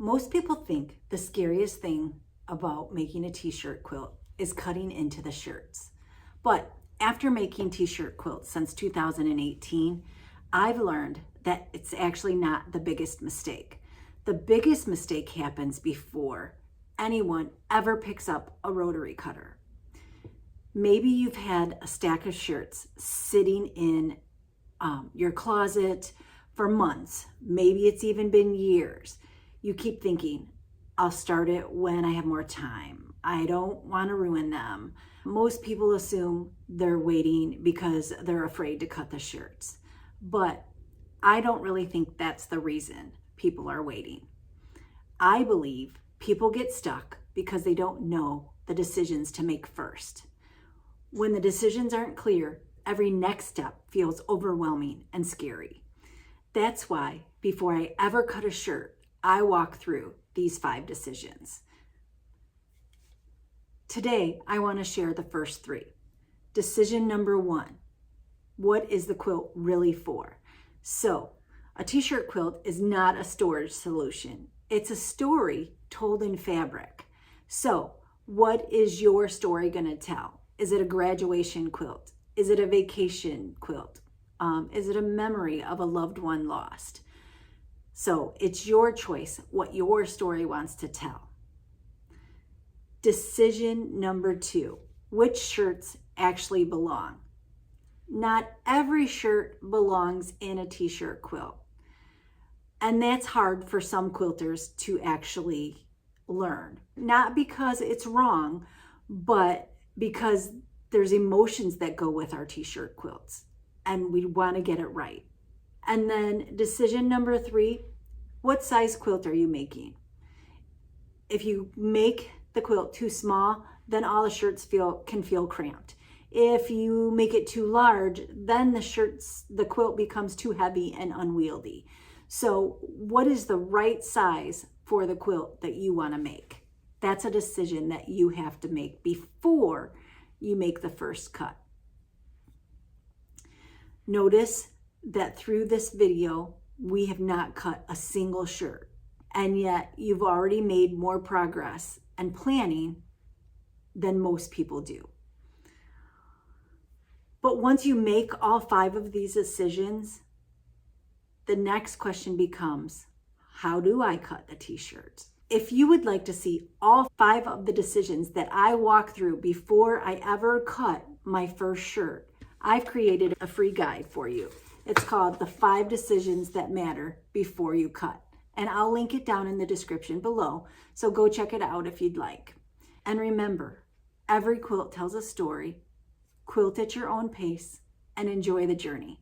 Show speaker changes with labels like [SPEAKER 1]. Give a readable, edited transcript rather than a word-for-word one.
[SPEAKER 1] Most people think the scariest thing about making a t-shirt quilt is cutting into the shirts. But after making t-shirt quilts since 2018, I've learned that it's actually not the biggest mistake. The biggest mistake happens before anyone ever picks up a rotary cutter. Maybe you've had a stack of shirts sitting in your closet for months. Maybe it's even been years. You keep thinking, I'll start it when I have more time. I don't want to ruin them. Most people assume they're waiting because they're afraid to cut the shirts. But I don't really think that's the reason people are waiting. I believe people get stuck because they don't know the decisions to make first. When the decisions aren't clear, every next step feels overwhelming and scary. That's why before I ever cut a shirt, I walk through these 5 decisions. Today, I want to share the first 3. Decision number 1, what is the quilt really for? So, a t-shirt quilt is not a storage solution. It's a story told in fabric. So, what is your story going to tell? Is it a graduation quilt? Is it a vacation quilt? Is it a memory of a loved one lost? So it's your choice what your story wants to tell. Decision number 2, which shirts actually belong? Not every shirt belongs in a t-shirt quilt. And that's hard for some quilters to actually learn. Not because it's wrong, but because there's emotions that go with our t-shirt quilts and we want to get it right. And then decision number 3, what size quilt are you making? If you make the quilt too small, then all the shirts can feel cramped. If you make it too large, then the quilt becomes too heavy and unwieldy. So what is the right size for the quilt that you want to make? That's a decision that you have to make before you make the first cut. Notice that through this video, we have not cut a single shirt, and yet you've already made more progress and planning than most people do. But once you make all 5 of these decisions, the next question becomes, how do I cut the t-shirts? If you would like to see all 5 of the decisions that I walk through before I ever cut my first shirt, I've created a free guide for you. It's called the 5 Decisions That Matter Before You Cut. And I'll link it down in the description below, so go check it out if you'd like. And remember, every quilt tells a story. Quilt at your own pace and enjoy the journey.